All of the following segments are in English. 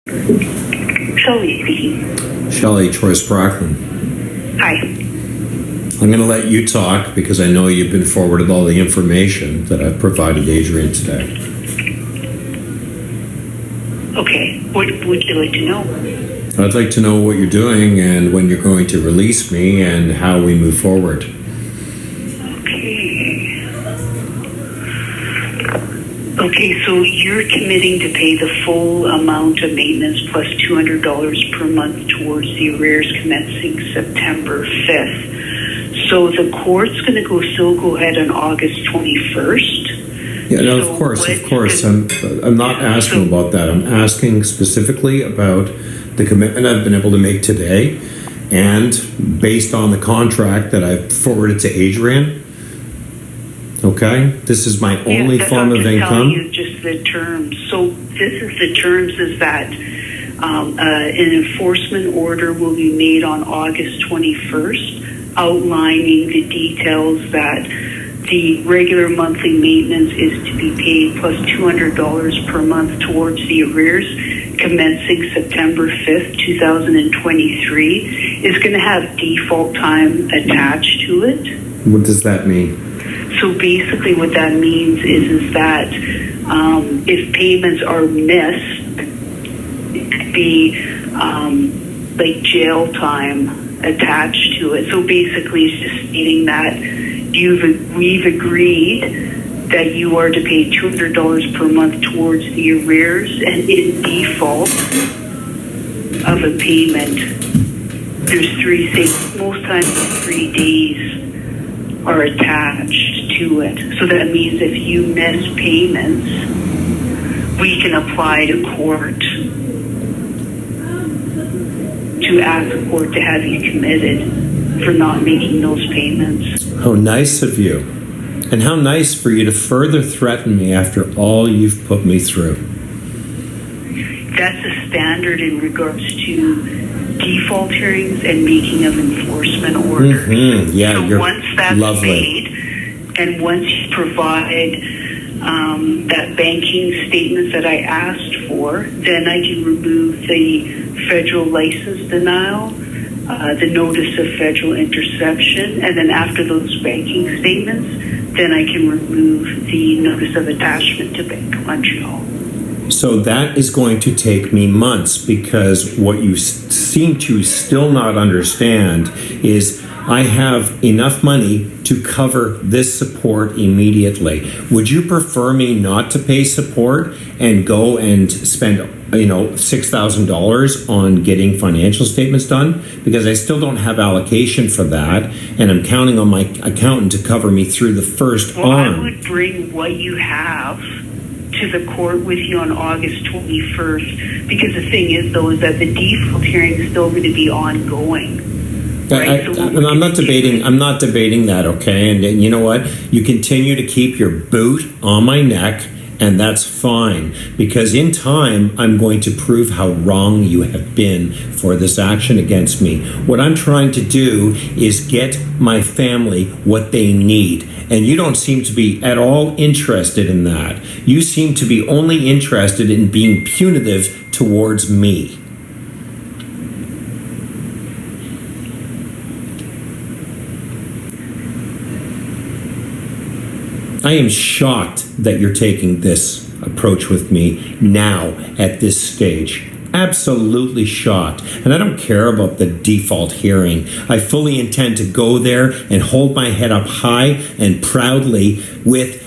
Shelley speaking. Shelley, Troy Sprackman. Hi. I'm going to let you talk because I know you've been forwarded all the information that I've provided Adrian today. Okay. What would you like to know? I'd like to know what you're doing and when you're going to release me and how we move forward. Okay, so you're committing to pay the full amount of maintenance plus $200 per month towards the arrears commencing September 5th. So the court's going to still go ahead on August 21st. Yeah, no, of course. I'm not asking about that. I'm asking specifically about the commitment I've been able to make today, and based on the contract that I've forwarded to Adrian. Okay, this is my only form of income. You just the terms. So this is the terms is that an enforcement order will be made on August 21st, outlining the details that the regular monthly maintenance is to be paid plus $200 per month towards the arrears commencing September 5th, 2023, is going to have default time attached to it. What does that mean? So basically what that means is that if payments are missed, it could be like jail time attached to it. So basically it's just stating that we've agreed that you are to pay $200 per month towards the arrears, and in default of a payment, there's most times 3 days are attached to it. So that means if you miss payments, we can apply to court to ask the court to have you committed for not making those payments. How nice of you. And how nice for you to further threaten me after all you've put me through. That's a standard in regards to default hearings and making of enforcement orders. Mm-hmm. Yeah, so you're once that's lovely. made, and once you provide that banking statement that I asked for, then I can remove the federal license denial, the notice of federal interception, and then after those banking statements, then I can remove the notice of attachment to Bank of Montreal. So that is going to take me months, because what you seem to still not understand is I have enough money to cover this support immediately. Would you prefer me not to pay support and go and spend $6,000 on getting financial statements done? Because I still don't have allocation for that, and I'm counting on my accountant to cover me through the first arm. I would bring what you have to the court with you on August 21st, because the thing is, though, is that the default hearing is still going to be ongoing. Right? I'm not debating that, okay? And you know what? You continue to keep your boot on my neck, and that's fine, because in time, I'm going to prove how wrong you have been for this action against me. What I'm trying to do is get my family what they need, and you don't seem to be at all interested in that. You seem to be only interested in being punitive towards me. I am shocked that you're taking this approach with me now at this stage. Absolutely shocked. And I don't care about the default hearing. I fully intend to go there and hold my head up high and proudly, with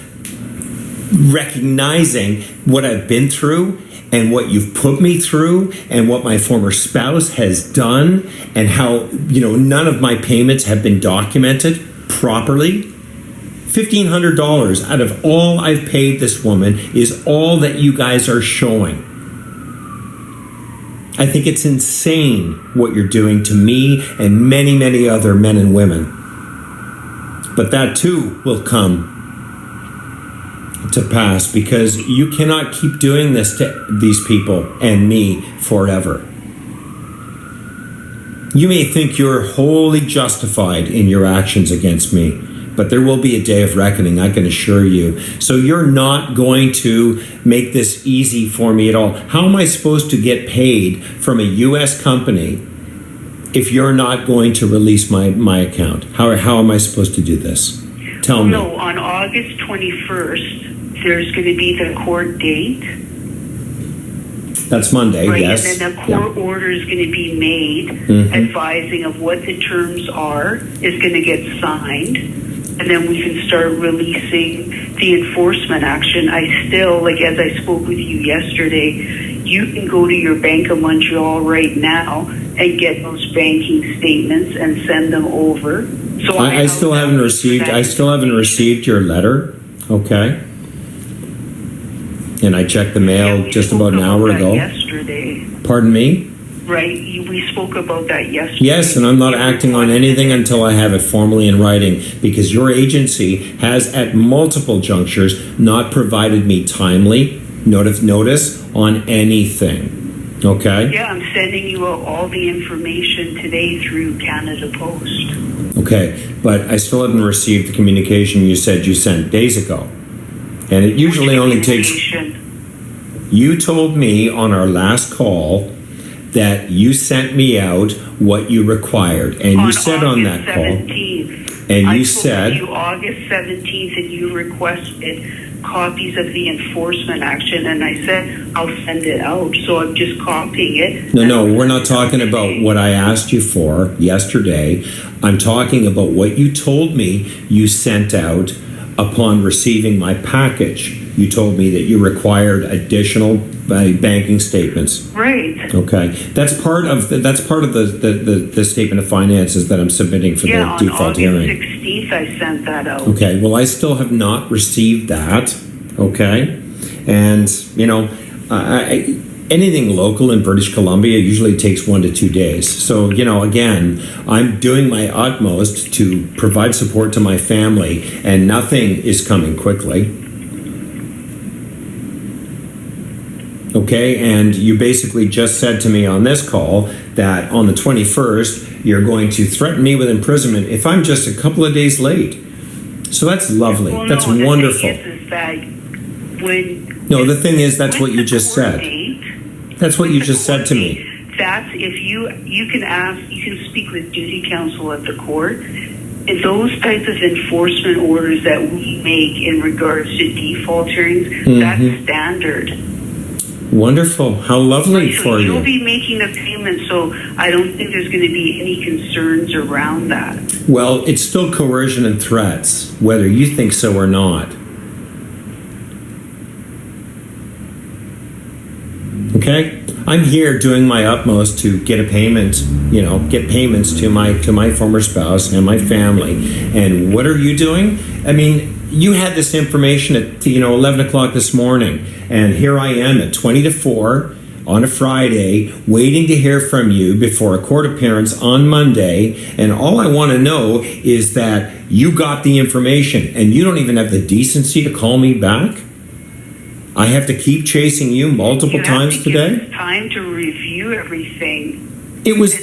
recognizing what I've been through and what you've put me through and what my former spouse has done, and how, none of my payments have been documented properly. $1,500 out of all I've paid this woman is all that you guys are showing. I think it's insane what you're doing to me and many, many other men and women. But that too will come to pass, because you cannot keep doing this to these people and me forever. You may think you're wholly justified in your actions against me, But there will be a day of reckoning, I can assure you. So you're not going to make this easy for me at all. How am I supposed to get paid from a U.S. company if you're not going to release my account? How am I supposed to do this? Tell me. No, on August 21st, there's going to be the court date. That's Monday, right? yes. And then the court order is going to be made, advising of what the terms are, is going to get signed, and then we can start releasing the enforcement action. I still, like as I spoke with you yesterday, you can go to your Bank of Montreal right now and get those banking statements and send them over. So I still haven't received your letter. Okay. And I checked the mail just about an hour ago. Yesterday. Pardon me? Right. We spoke about that yesterday. Yes, and I'm not acting on anything until I have it formally in writing, because your agency has at multiple junctures not provided me timely notice on anything. Okay? Yeah, I'm sending you all the information today through Canada Post. Okay, but I still haven't received the communication you said you sent days ago. And it usually only takes... You told me on our last call that you sent me out what you required. And you said on that call... 17th. And you said... I spoke to you August 17th and you requested copies of the enforcement action, and I said I'll send it out. So I'm just copying it. No, we're not talking about what I asked you for yesterday. I'm talking about what you told me you sent out upon receiving my package. You told me that you required additional banking statements. Right. Okay, that's part of the statement of finances that I'm submitting for the default hearing. On August 16th, I sent that out. Okay, well, I still have not received that. Okay, and anything local in British Columbia usually takes 1 to 2 days. So, again, I'm doing my utmost to provide support to my family, and nothing is coming quickly. Okay, and you basically just said to me on this call that on the 21st, you're going to threaten me with imprisonment if I'm just a couple of days late. So that's lovely. Well, that's no, wonderful. The thing is, that's what you just said. That's what you just said to me. That's if you can speak with duty counsel at the court. And those types of enforcement orders that we make in regards to default hearings, that's standard. Wonderful. How lovely for you. You'll be making the payment, so I don't think there's going to be any concerns around that. Well, it's still coercion and threats, whether you think so or not. Okay? I'm here doing my utmost to get a payment, get payments to my former spouse and my family. And what are you doing? I mean, you had this information at 11 o'clock this morning, and here I am at 20 to 4 on a Friday waiting to hear from you before a court appearance on Monday, and all I want to know is that you got the information and you don't even have the decency to call me back? I have to keep chasing you multiple times today? Give time to review everything. It was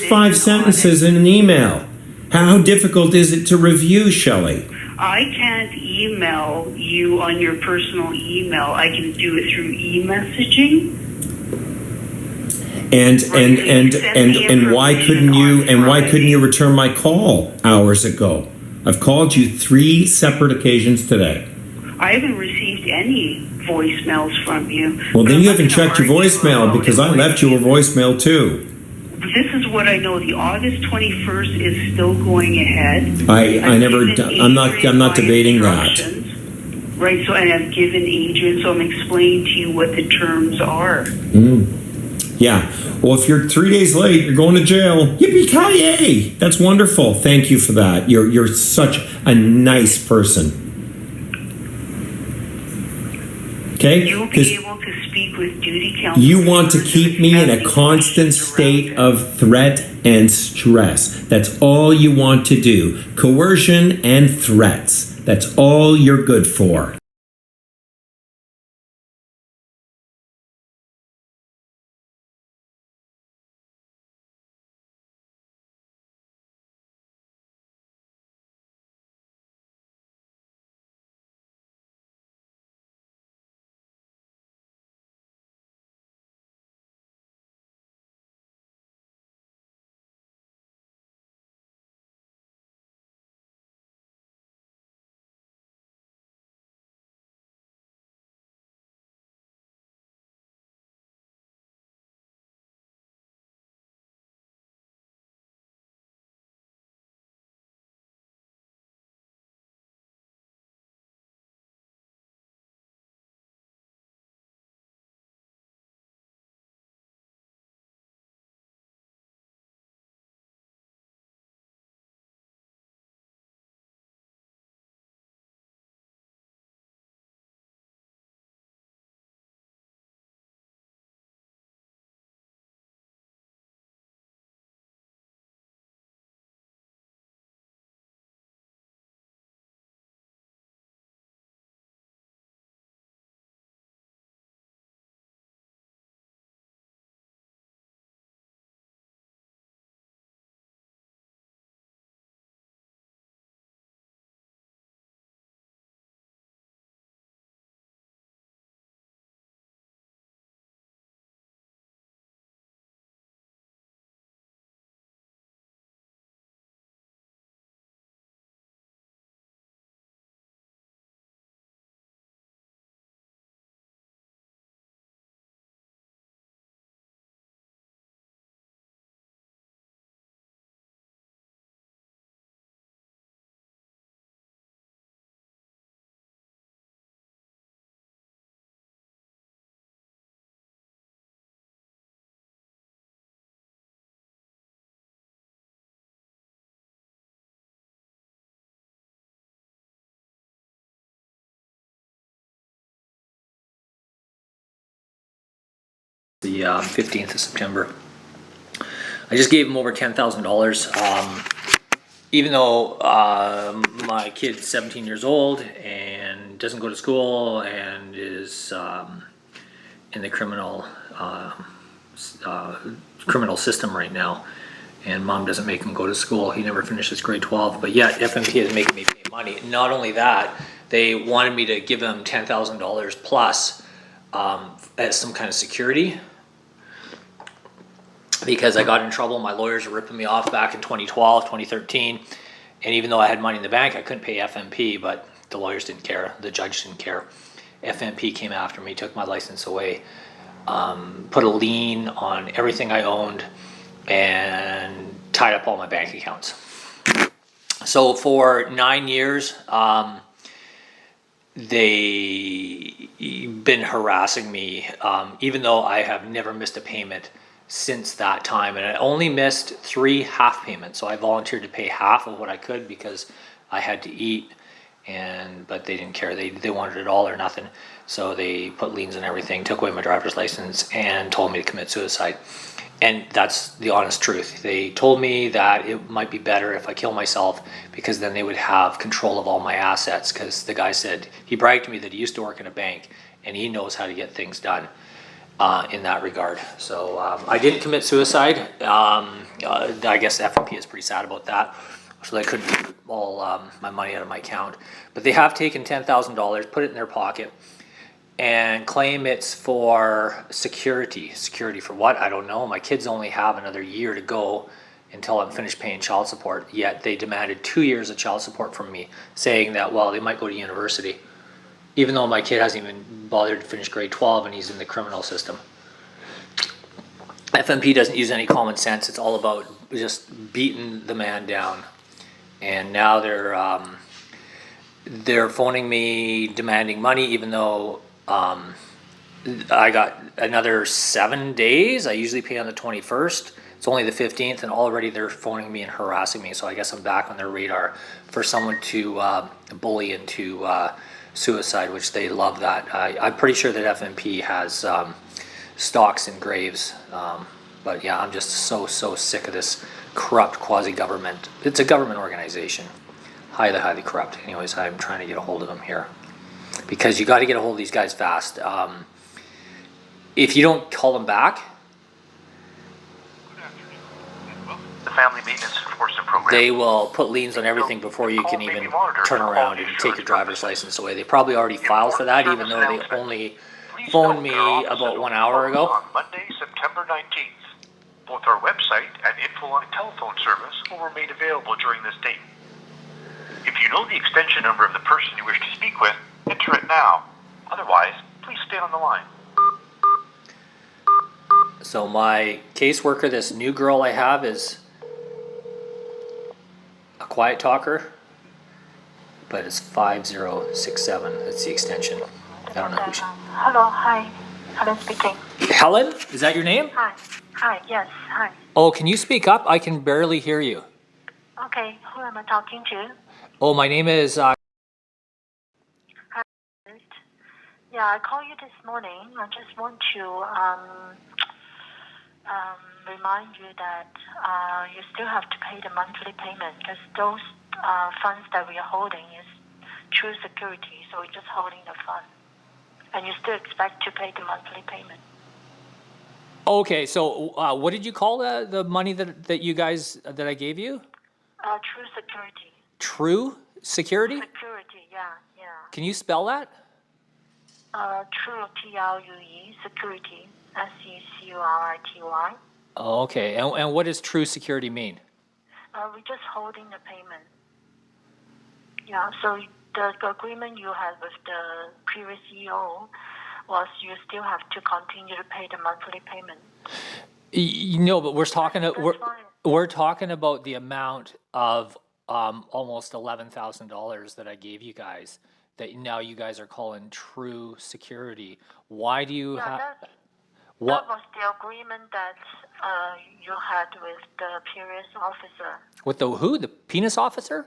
5 sentences in an email. How difficult is it to review, Shelley? I can't email you on your personal email. I can do it through e-messaging. And why couldn't you return my call hours ago? I've called you 3 separate occasions today. I haven't received any voicemails from you. Well, then you haven't checked your voicemail, because I left you a voicemail too. This is what I know. The August 21st is still going ahead. I'm not debating that. Right, so and I've given agents, so I'm explaining to you what the terms are. Yeah. Well, if you're 3 days late, you're going to jail. Yippee-ki-yay! That's wonderful. Thank you for that. You're such a nice person. Okay? You'll be able to speak with duty counsel. You want to keep me in a constant state of threat and stress. That's all you want to do. Coercion and threats. That's all you're good for. the 15th of September. I just gave him over $10,000. Even though my kid's 17 years old and doesn't go to school and is in the criminal system right now, and mom doesn't make him go to school. He never finishes grade 12, but yet FMP is making me pay money. Not only that, they wanted me to give them $10,000 plus as some kind of security, because I got in trouble. My lawyers were ripping me off back in 2012, 2013. And even though I had money in the bank, I couldn't pay FMP, but the lawyers didn't care. The judge didn't care. FMP came after me, took my license away, put a lien on everything I owned, and tied up all my bank accounts. So for 9 years, they've been harassing me, even though I have never missed a payment since that time, and I only missed 3 half payments. So I volunteered to pay half of what I could because I had to eat, but they didn't care. They wanted it all or nothing. So they put liens on everything, took away my driver's license, and told me to commit suicide. And that's the honest truth. They told me that it might be better if I kill myself, because then they would have control of all my assets. Because the guy said, he bragged to me that he used to work in a bank and he knows how to get things done. In that regard. So I didn't commit suicide. I guess FMP is pretty sad about that. So they couldn't keep all my money out of my account. But they have taken $10,000, put it in their pocket, and claim it's for security. Security for what? I don't know. My kids only have another year to go until I'm finished paying child support. Yet they demanded 2 years of child support from me, saying that, well, they might go to university. Even though my kid hasn't even bothered to finish grade 12 and he's in the criminal system. FMP doesn't use any common sense. It's all about just beating the man down. And now they're phoning me demanding money, even though I got another 7 days. I usually pay on the 21st. It's only the 15th, and already they're phoning me and harassing me. So I guess I'm back on their radar for someone to bully into suicide, which they love that. I'm pretty sure that FMP has stocks in graves. But yeah, I'm just so sick of this corrupt quasi-government. It's a government organization. Highly corrupt. Anyways, I'm trying to get a hold of them here. Because you got to get a hold of these guys fast. If you don't call them back, the Family Maintenance Enforcement Program, they will put liens on everything before you can even turn around and take your driver's license away. They probably already filed for that, even though they only phoned me about 1 hour ago. On Monday, September 19th. Both our website and Infoline telephone service will remain available during this date. If you know the extension number of the person you wish to speak with, enter it now. Otherwise, please stay on the line. So my caseworker, this new girl I have, is a quiet talker, but it's 5067. That's the extension. I don't know who she... Hello, hi. Helen speaking. Helen? Is that your name? Hi, yes, hi. Oh, can you speak up? I can barely hear you. Okay, who am I talking to? Oh, my name is... Hi. Yeah, I called you this morning. I just want to remind you that you still have to pay the monthly payment, because those funds that we are holding is true security, so we're just holding the fund. And you still expect to pay the monthly payment. Okay, so what did you call the money that you guys, that I gave you? True security. True security? Security, yeah. Can you spell that? True, TRUE, security, SECURITY. Oh, okay. And what does true security mean? We're just holding the payment. Yeah, so the agreement you had with the previous CEO was you still have to continue to pay the monthly payment. No, but we're talking about the amount of almost $11,000 that I gave you guys, that now you guys are calling true security. Why do you have... That was the agreement that you had with the previous officer. With the who? The penis officer?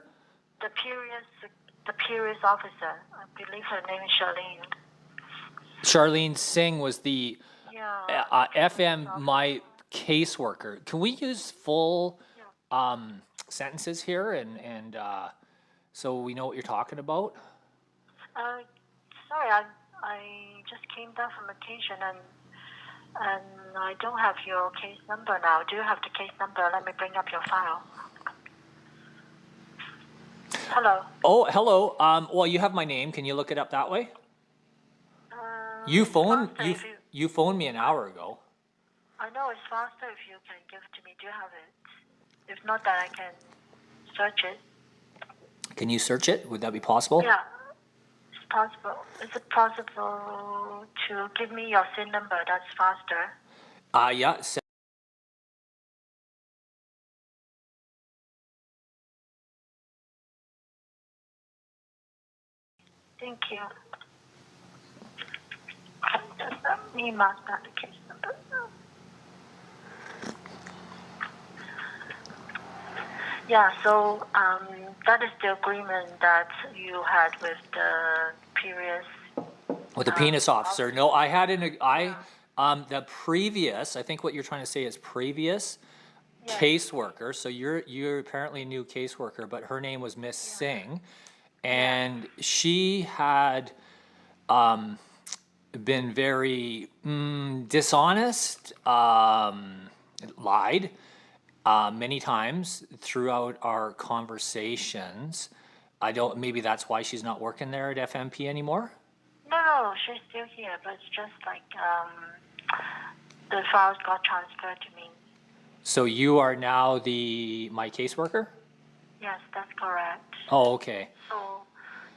The previous officer. I believe her name is Charlene. Charlene Singh was the Yeah. FM, my caseworker. Can we use full sentences here and so we know what you're talking about? Sorry, I just came down from vacation and I don't have your case number now. Do you have the case number? Let me bring up your file. Hello. Oh, hello. Well, you have my name. Can you look it up that way? You phoned faster if you phoned me an hour ago. I know it's faster if you can give it to me. Do you have it? If not, then I can search it. Can you search it? Would that be possible? Yeah, it's possible. Is it possible to give me your SIN number? That's faster. Yeah. Thank you. Just let me mark down the case number. Yeah, so that is the agreement that you had with the previous. With the penis officer. No, I had the previous. I think what you're trying to say is previous caseworker. So you're apparently a new caseworker, but her name was Miss Singh, and she had been very dishonest, lied many times throughout our conversations. Maybe that's why she's not working there at FMP anymore. No, she's still here, but it's just like the files got transferred to me. So you are now my caseworker? Yes, that's correct. Oh, okay. So,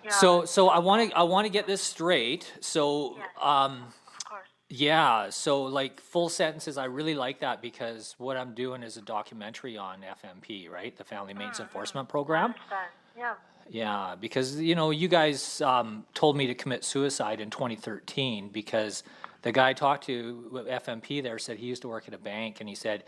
yeah. So I want to get this straight. So Yes, of course. yeah, so like full sentences, I really like that because what I'm doing is a documentary on FMP, right? The Family Maintenance Enforcement I Program. understand. Yeah. Yeah, because you guys told me to commit suicide in 2013 because the guy I talked to at FMP there said he used to work at a bank, and he said,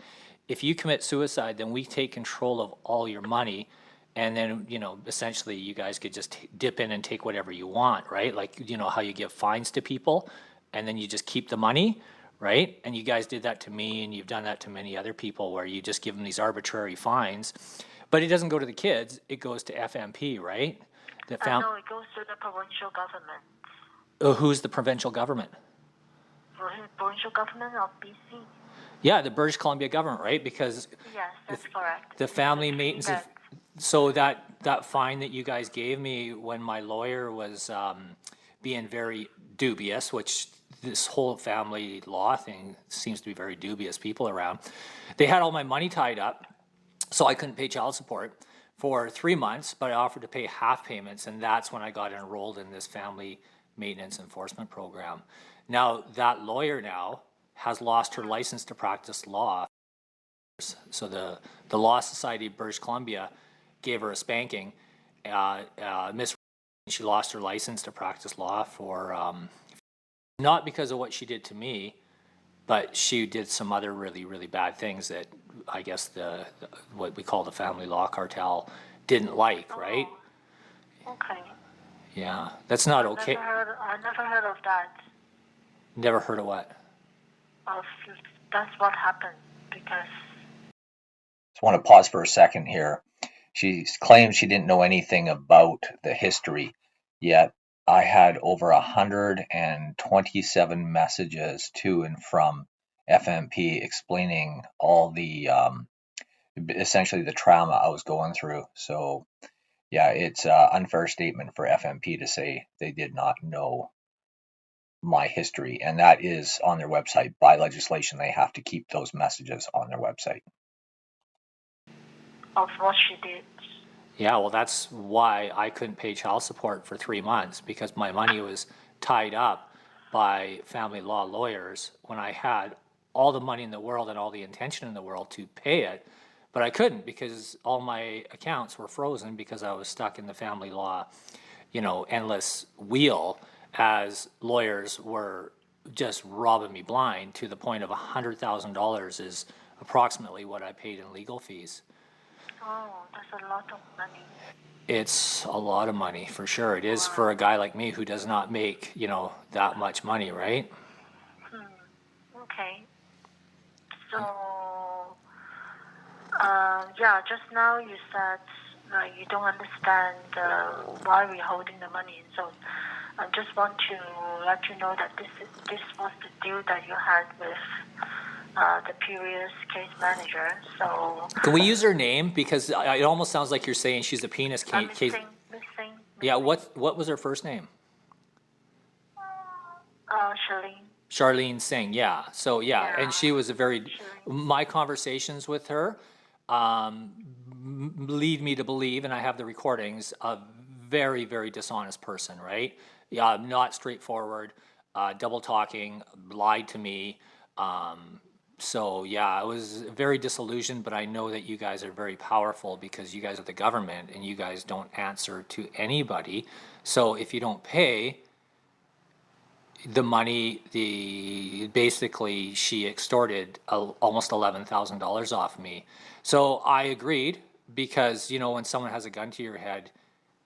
if you commit suicide, then we take control of all your money, and then essentially you guys could just dip in and take whatever you want, right? Like how you give fines to people, and then you just keep the money, right? And you guys did that to me, and you've done that to many other people where you just give them these arbitrary fines. But it doesn't go to the kids, it goes to FMP, right? No, it goes to the provincial government. Who's the provincial government? Provincial government of BC. Yeah, the British Columbia government, right? Because Yes, that's correct. the family It's maintenance. that. So that fine that you guys gave me when my lawyer was being very dubious, which this whole family law thing seems to be very dubious people around. They had all my money tied up. So I couldn't pay child support for 3 months, but I offered to pay half payments, and that's when I got enrolled in this family maintenance enforcement program. Now, that lawyer now has lost her license to practice law. So the Law Society of British Columbia gave her a spanking. She lost her license to practice law for not because of what she did to me, but she did some other really, really bad things that I guess what we call the family law cartel didn't like, right? Okay. Yeah, that's not okay. I never heard of that. Never heard of what? That's what happened because. Just want to pause for a second here. She claims she didn't know anything about the history, yet I had over 127 messages to and from FMP explaining all the essentially the trauma I was going through. So yeah, it's an unfair statement for FMP to say they did not know my history, and that is on their website. By legislation, they have to keep those messages on their website. Of what she did. Yeah, well, that's why I couldn't pay child support for 3 months, because my money was tied up by family law lawyers when I had all the money in the world and all the intention in the world to pay it. But I couldn't because all my accounts were frozen because I was stuck in the family law, endless wheel, as lawyers were just robbing me blind to the point of $100,000 is approximately what I paid in legal fees. Oh, that's a lot of money. It's a lot of money, for sure. It is for a guy like me who does not make, that much money, right? Okay. Okay. So, just now you said you don't understand why we're holding the money. So I just want to let you know that this was the deal that you had with the previous case manager. So Can we use her name? Because it almost sounds like you're saying she's a penis case. missing. Yeah, what was her first name? Charlene. Charlene Singh, yeah. So, yeah, and she was Charlene. my conversations with her lead me to believe, and I have the recordings, a very, very dishonest person, right? Yeah, not straightforward, double talking, lied to me. So, yeah, I was very disillusioned, but I know that you guys are very powerful because you guys are the government and you guys don't answer to anybody. So, if you don't pay the money, basically she extorted almost $11,000 off me. So I agreed because, when someone has a gun to your head,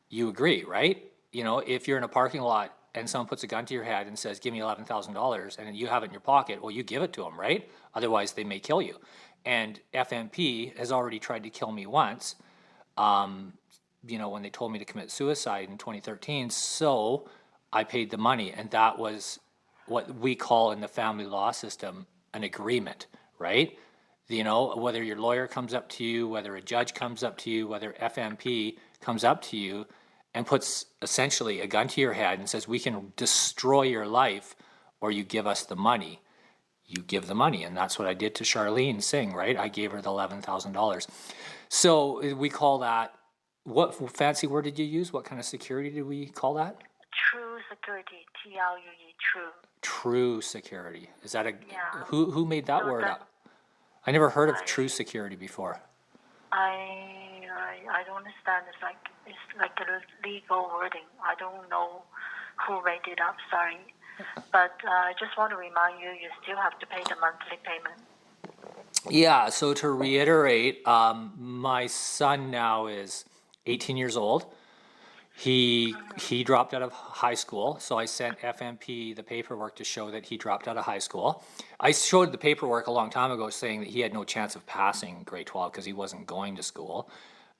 you agree, right? If you're in a parking lot and someone puts a gun to your head and says, give me $11,000 and you have it in your pocket, well, you give it to them, right? Otherwise they may kill you. And FMP has already tried to kill me once, when they told me to commit suicide in 2013. So I paid the money, and that was what we call in the family law system an agreement, right? Whether your lawyer comes up to you, whether a judge comes up to you, whether FMP comes up to you and puts essentially a gun to your head and says, we can destroy your life or you give us the money. You give the money, and that's what I did to Charlene Singh, right? I gave her the $11,000. So we call that, what fancy word did you use? What kind of security did we call that? True security, TRUE, true. True security. Is that Yeah. who made that word up? I never heard of true security before. I don't understand. It's like a legal wording. I don't know who made it up. Sorry, but I just want to remind you, you still have to pay the monthly payment. Yeah. So to reiterate, my son now is 18 years old. He dropped out of high school, so I sent FMP the paperwork to show that he dropped out of high school. I showed the paperwork a long time ago saying that he had no chance of passing grade 12 because he wasn't going to school.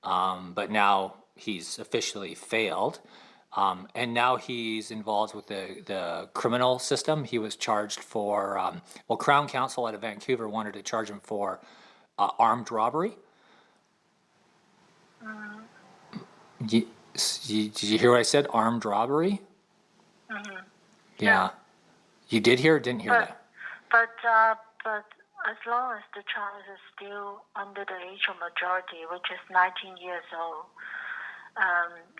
But now he's officially failed. And now he's involved with the criminal system. He was charged for, Crown Counsel out of Vancouver wanted to charge him for armed robbery. Did you hear what I said? Armed robbery? Mm-hmm. Yeah. You did hear or didn't hear that? But as long as the child is still under the age of majority, which is 19 years old,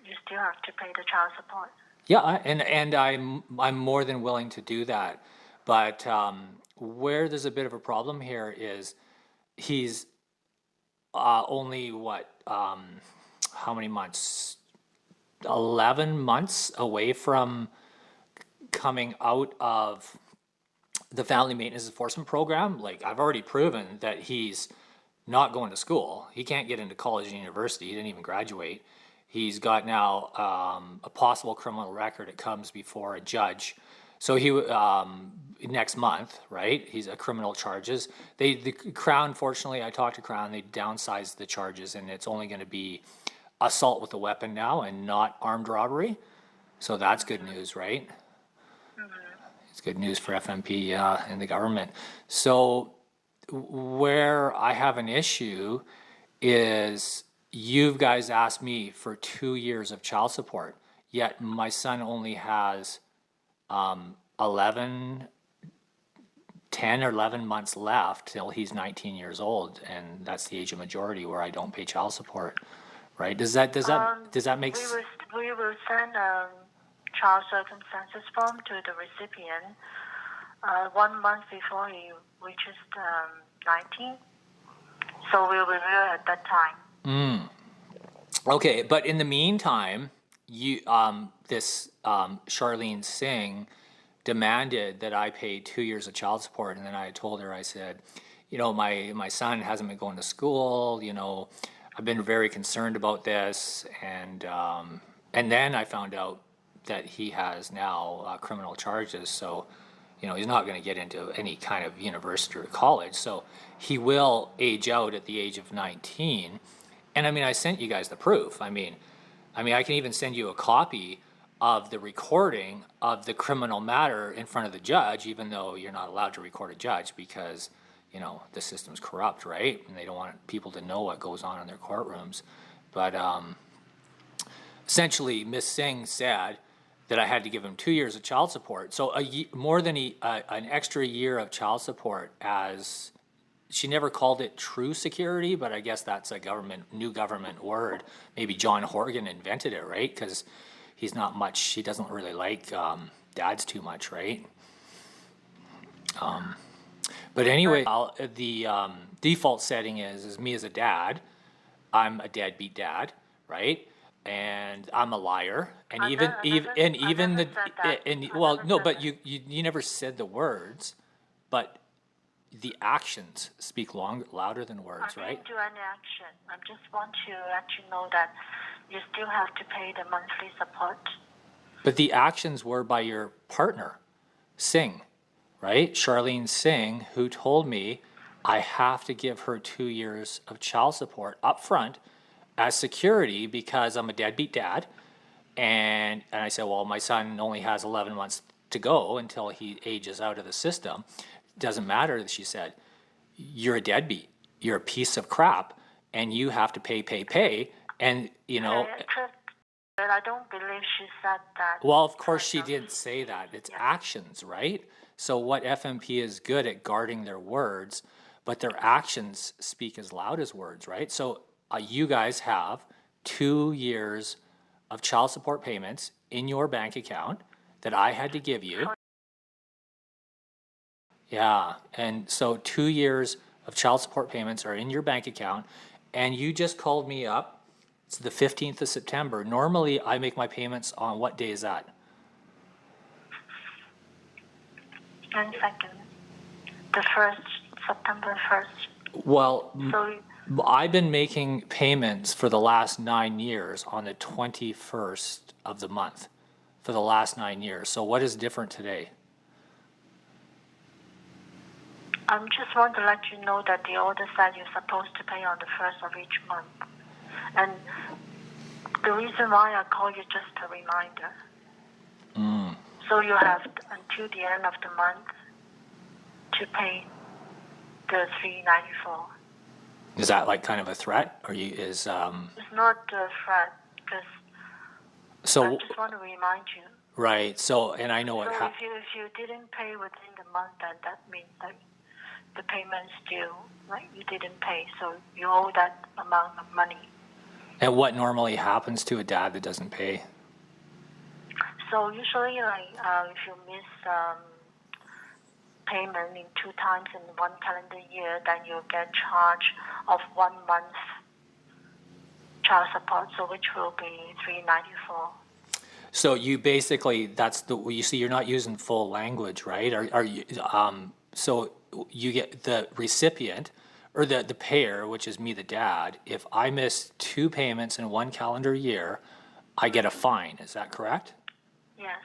you still have to pay the child support. Yeah, and I'm more than willing to do that. But where there's a bit of a problem here is he's only how many months? 11 months away from coming out of the family maintenance enforcement program. Like, I've already proven that he's not going to school. He can't get into college and university. He didn't even graduate. He's got now a possible criminal record. It comes before a judge. So he next month, right? He's a criminal charges. The Crown, fortunately, I talked to Crown. They downsized the charges, and it's only going to be assault with a weapon now and not armed robbery. So that's good news, right? Mm-hmm. It's good news for FMP and the government. So where I have an issue is you guys asked me for 2 years of child support, yet my son only has 10 or 11 months left till he's 19 years old, and that's the age of majority where I don't pay child support. Right? Does that make sense? We will send a child circumstances form to the recipient 1 month before he reaches 19. So we'll review at that time. Okay, but in the meantime, this Charlene Singh demanded that I pay 2 years of child support, and then I told her, I said, my son hasn't been going to school, I've been very concerned about this, and then I found out that he has now criminal charges. So, he's not going to get into any kind of university or college. So he will age out at the age of 19. And I mean, I sent you guys the proof. I mean, I can even send you a copy of the recording of the criminal matter in front of the judge, even though you're not allowed to record a judge because, the system's corrupt, right? And they don't want people to know what goes on in their courtrooms. But essentially, Miss Singh said that I had to give him 2 years of child support. So more than an extra year of child support, as she never called it true security, but I guess that's a new government word. Maybe John Horgan invented it, right? Because he doesn't really like dads too much, right? But anyway, the default setting is me as a dad. I'm a deadbeat dad, right? And I'm a liar, and but you never said the words, but the actions speak louder than words, right? I didn't do any action. I just want to let you know that you still have to pay the monthly support. But the actions were by your partner, Singh, right? Charlene Singh, who told me I have to give her 2 years of child support up front as security because I'm a deadbeat dad. And I said, well, my son only has 11 months to go until he ages out of the system. Doesn't matter, she said. You're a deadbeat. You're a piece of crap, and you have to pay. And, But I don't believe she said that. Well, of course she didn't say that. It's actions, right? So what FMP is good at guarding their words, but their actions speak as loud as words, right? So you guys have 2 years of child support payments in your bank account that I had to give you. Yeah, and so 2 years of child support payments are in your bank account, and you just called me up. It's the 15th of September. Normally, I make my payments on what day is that? 1 second. The 1st, September 1st. Well, So I've been making payments for the last 9 years on the 21st of the month for the last 9 years. So what is different today? I just want to let you know that the order said you're supposed to pay on the 1st of each month. And the reason why I call you just a reminder. So you have until the end of the month to pay the $394. Is that like kind of a threat, or It's not a threat, because I just want to remind you. Right. So, and I know what. So if you didn't pay within the month, then that means that the payment's due. Like you didn't pay, so you owe that amount of money. And what normally happens to a dad that doesn't pay? So usually, if you miss payment in 2 times in 1 calendar year, then you'll get charged of 1 month child support, so which will be $394. So you basically, you see, you're not using full language, right? Are you? So you get the recipient or the payer, which is me, the dad. If I miss 2 payments in 1 calendar year, I get a fine. Is that correct? Yes.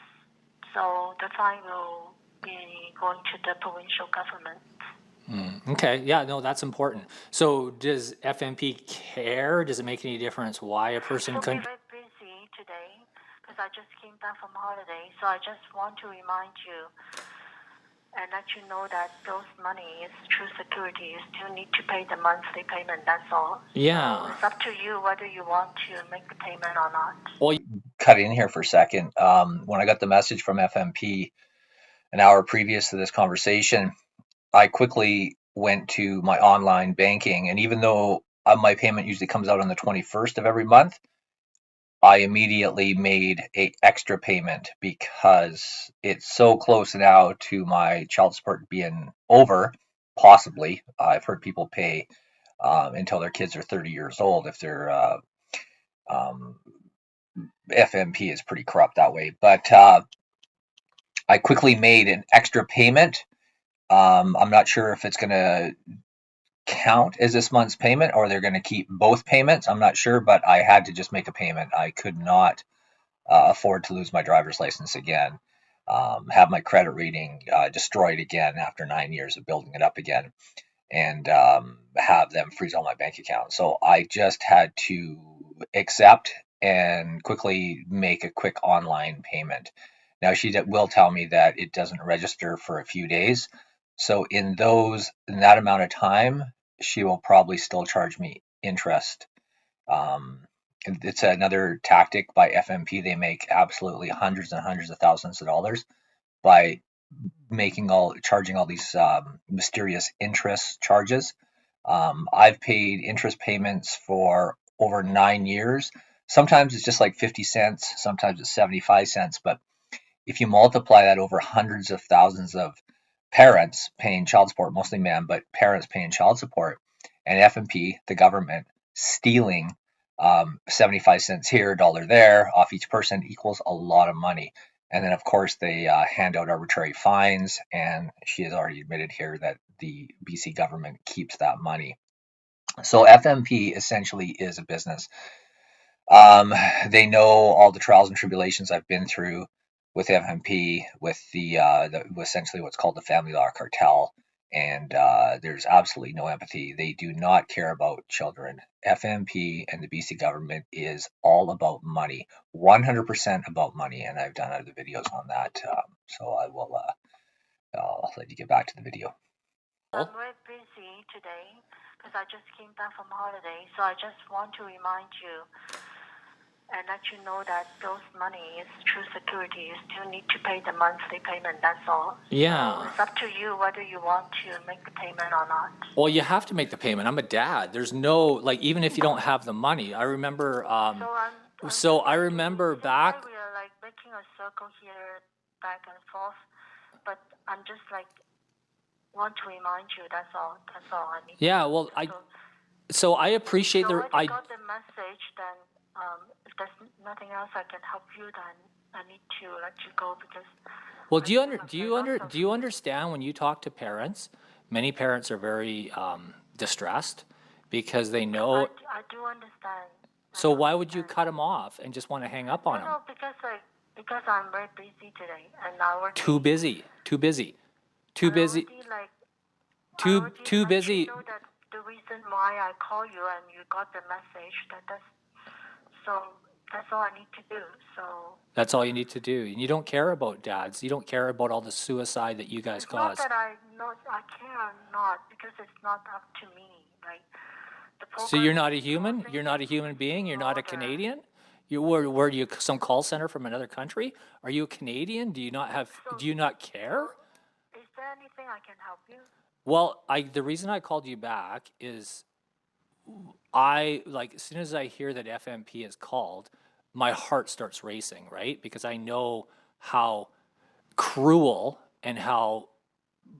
So the fine will be going to the provincial government. Okay. Yeah. No, that's important. So does FMP care? Does it make any difference why a person couldn't? I'm very busy today because I just came back from holiday. So I just want to remind you and let you know that those money is true security. You still need to pay the monthly payment. That's all. Yeah. So it's up to you whether you want to make the payment or not. Well, Cut in here for a second. When I got the message from FMP an hour previous to this conversation, I quickly went to my online banking, and even though my payment usually comes out on the 21st of every month, I immediately made an extra payment because it's so close now to my child support being over. Possibly, I've heard people pay until their kids are 30 years old if they're FMP is pretty corrupt that way. But I quickly made an extra payment. I'm not sure if it's going to count as this month's payment or they're going to keep both payments. I'm not sure, but I had to just make a payment. I could not afford to lose my driver's license again. have my credit rating destroyed again after 9 years of building it up again, and have them freeze all my bank account. So I just had to accept and quickly make a quick online payment. Now she will tell me that it doesn't register for a few days. So in that amount of time, she will probably still charge me interest. Um, it's another tactic by FMP. They make absolutely hundreds and hundreds of thousands of dollars by charging all these mysterious interest charges. I've paid interest payments for over 9 years. Sometimes it's just like 50 cents, sometimes it's 75 cents. But if you multiply that over hundreds of thousands of parents paying child support, mostly men, but parents paying child support, and F&P, the government, stealing 75 cents here, $1 there off each person equals a lot of money. And then, of course, they hand out arbitrary fines, and she has already admitted here that the BC government keeps that money. So FMP essentially is a business. They know all the trials and tribulations I've been through with FMP, with essentially what's called the family law cartel, and there's absolutely no empathy. They do not care about children. FMP and the BC government is all about money, 100% about money, and I've done other videos on that. So I'll let you get back to the video. I'm very busy today because I just came back from holiday, so I just want to remind you and let you know that those money is true security. You still need to pay the monthly payment, that's all. Yeah. So it's up to you whether you want to make the payment or not. Well, you have to make the payment. I'm a dad. There's no, like, even if you don't have the money. I remember, So I remember back. We are like making a circle here, back and forth, but I'm just like want to remind you. That's all. That's all I need. Yeah. Well, so I appreciate so the. I got the message. Then if there's nothing else I can help you, then I need to let you go because. Well, do you understand when you talk to parents? Many parents are very distressed because they know. I do understand. So why would you cut them off and just want to hang up on them? No, because I'm very busy today and I work. Too busy. Too busy. Too busy. You know that the reason why I call you and you got the message so that's all I need to do. So that's all you need to do. And you don't care about dads. You don't care about all the suicide that you guys cause. Not that I care or not because it's not up to me. Like so you're not a human. You're not a human being. You're not a Canadian. Were you some call center from another country? Are you a Canadian? Do you not care? Is there anything I can help you? Well, the reason I called you back is as soon as I hear that FMP is called, my heart starts racing, right? Because I know how cruel and how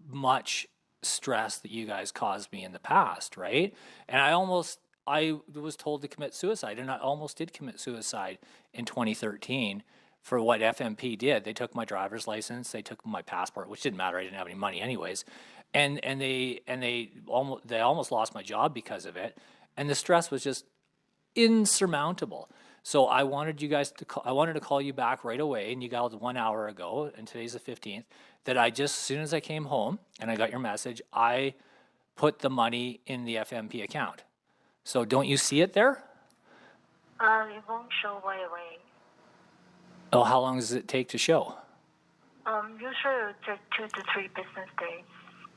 much stress that you guys caused me in the past, right? And I was told to commit suicide, and I almost did commit suicide in 2013 for what FMP did. They took my driver's license, they took my passport, which didn't matter. I didn't have any money anyways, and they almost lost my job because of it, and the stress was just insurmountable. So I wanted to call you back right away, and you called 1 hour ago, and today's the 15th. That as soon as I came home and I got your message, I put the money in the FMP account. So don't you see it there? It won't show right away. Oh, how long does it take to show? Usually it takes 2 to 3 business days.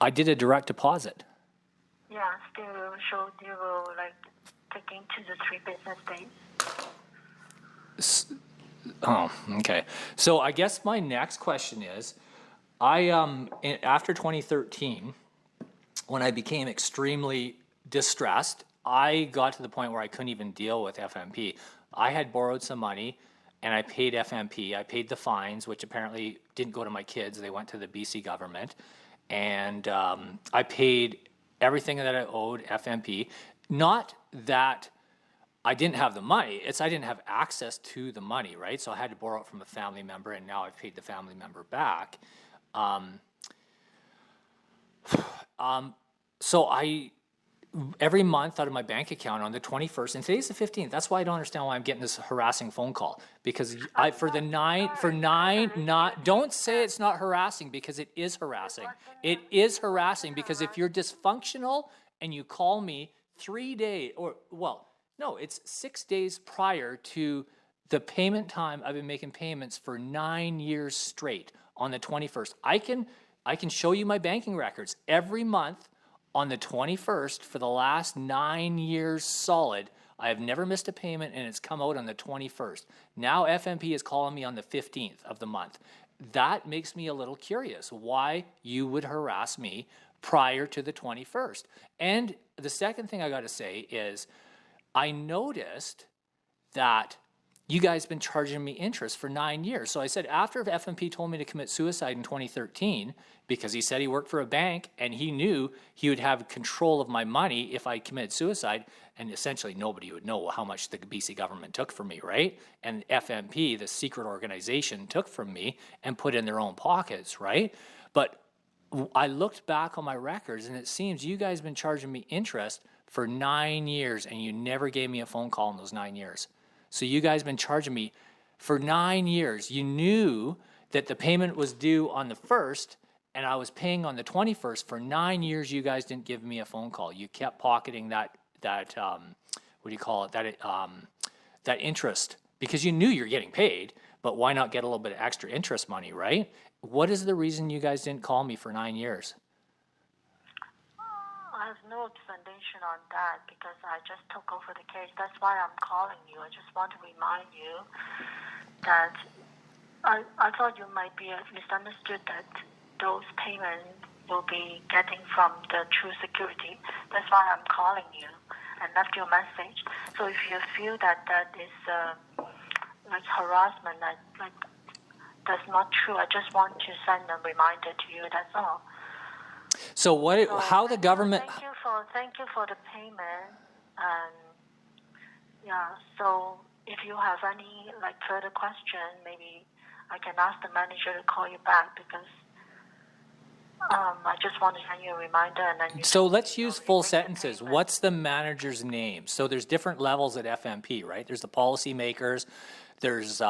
I did a direct deposit. Yeah, still will show zero, like taking 2 to 3 business days. Oh, okay. So I guess my next question is, after 2013, when I became extremely distressed, I got to the point where I couldn't even deal with FMP. I had borrowed some money, and I paid FMP. I paid the fines, which apparently didn't go to my kids. They went to the BC government. And I paid everything that I owed FMP. Not that I didn't have the money. It's I didn't have access to the money, right? So I had to borrow it from a family member, and now I've paid the family member back. So every month out of my bank account on the 21st, and today's the 15th. That's why I don't understand why I'm getting this harassing phone call. Because don't say it's not harassing, because it is harassing. It is harassing because if you're dysfunctional and you call me 3 days, it's 6 days prior to the payment time. I've been making payments for 9 years straight on the 21st. I can show you my banking records every month. On the 21st, for the last 9 years solid, I have never missed a payment, and it's come out on the 21st. Now FMP is calling me on the 15th of the month. That makes me a little curious why you would harass me prior to the 21st. And the second thing I got to say is I noticed that you guys have been charging me interest for 9 years. So I said, after FMP told me to commit suicide in 2013, because he said he worked for a bank and he knew he would have control of my money if I committed suicide, and essentially nobody would know how much the BC government took from me, right? And FMP, the secret organization, took from me and put in their own pockets, right? But I looked back on my records, and it seems you guys have been charging me interest for 9 years, and you never gave me a phone call in those 9 years. So you guys have been charging me for 9 years. You knew that the payment was due on the 1st, and I was paying on the 21st. For 9 years, you guys didn't give me a phone call. You kept pocketing that interest, because you knew you're getting paid, but why not get a little bit of extra interest money, right? What is the reason you guys didn't call me for 9 years? I have no explanation on that because I just took over the case. That's why I'm calling you. I just want to remind you that I thought you might be misunderstood that those payments will be getting from the True Security. That's why I'm calling you and left you a message. So if you feel that is like harassment, that's not true, I just want to send a reminder to you. That's all. So how the government? Thank you for the payment, and so if you have any further question, maybe I can ask the manager to call you back, because I just want to send you a reminder, and then. So let's use full sentences. What's the manager's name? So there's different levels at FMP, right? There's the policy makers. There's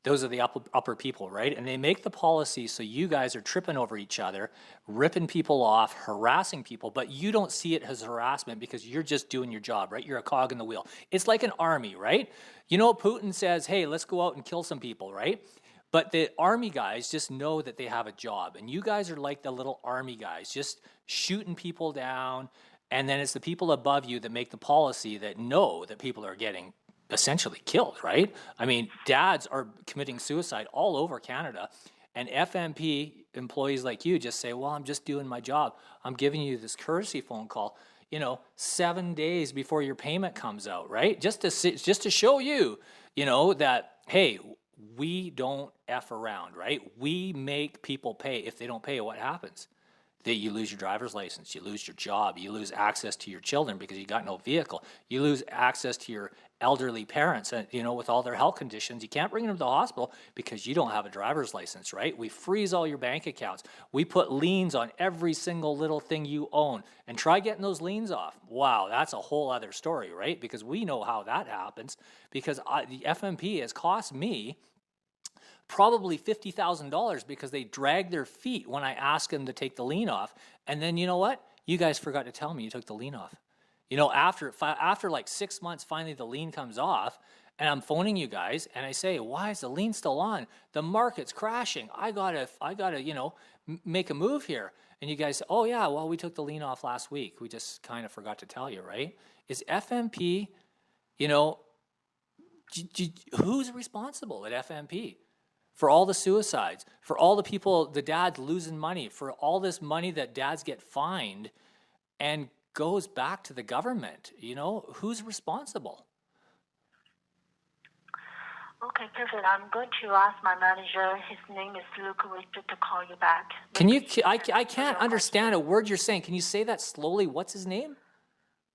those are the upper people, right? And they make the policy so you guys are tripping over each other, ripping people off, harassing people, but you don't see it as harassment because you're just doing your job, right? You're a cog in the wheel. It's like an army, right? You know, Putin says, hey, let's go out and kill some people, right? But the army guys just know that they have a job. And you guys are like the little army guys, just shooting people down. And then it's the people above you that make the policy that know that people are getting essentially killed, right? I mean, dads are committing suicide all over Canada, and FMP employees like you just say, well, I'm just doing my job. I'm giving you this courtesy phone call, 7 days before your payment comes out, right? Just to show you, that, hey, we don't F around, right? We make people pay. If they don't pay, what happens? That you lose your driver's license, you lose your job, you lose access to your children because you got no vehicle, you lose access to your elderly parents, and with all their health conditions, you can't bring them to the hospital because you don't have a driver's license, right? We freeze all your bank accounts. We put liens on every single little thing you own, and try getting those liens off. Wow, that's a whole other story, right? Because we know how that happens, because the FMP has cost me probably $50,000 because they drag their feet when I ask them to take the lien off. And then you know what? You guys forgot to tell me you took the lien off. After like 6 months, finally the lien comes off, and I'm phoning you guys, and I say, why is the lien still on? The market's crashing. I gotta, make a move here. And you guys say, oh yeah, well, we took the lien off last week. We just kind of forgot to tell you, right? Is FMP, who's responsible at FMP? For all the suicides, for all the people, the dads losing money, for all this money that dads get fined and goes back to the government, who's responsible? Okay, perfect. I'm going to ask my manager. His name is Luke Richard to call you back. Can you? I can't understand a word you're saying. Can you say that slowly? What's his name?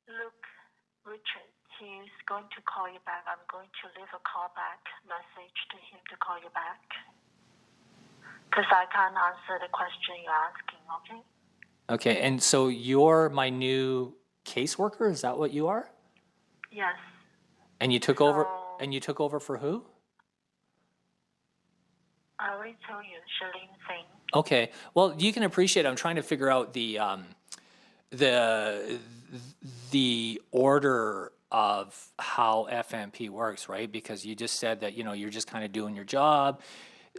Luke Richard. He's going to call you back. I'm going to leave a callback message to him to call you back. Because I can't answer the question you're asking, okay? Okay, and so you're my new caseworker? Is that what you are? Yes. And you took over. So- And you took over for who? I already told you, Charlene Singh. Okay. Well, you can appreciate. I'm trying to figure out the order of how FMP works, right? Because you just said that you're just kind of doing your job.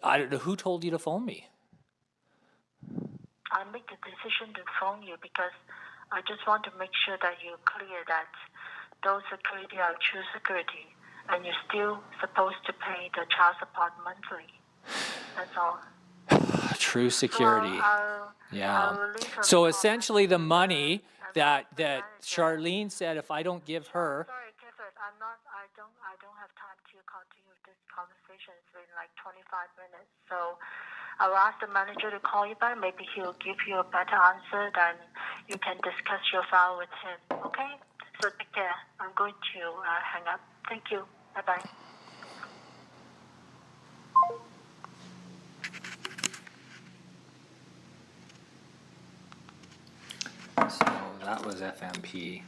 I don't know who told you to phone me. I make the decision to phone you because I just want to make sure that you're clear that those security are true security, and you're still supposed to pay the child support monthly. That's all. True security. I'll Yeah. release a So call essentially, the money and that the manager. Charlene said, if I don't give her, Sorry, Clifford. I don't have time to continue this conversation. It's been like 25 minutes. So I'll ask the manager to call you back. Maybe he'll give you a better answer. Then you can discuss your file with him. Okay? So take care. I'm going to hang up. Thank you. Bye bye. so that was FMP.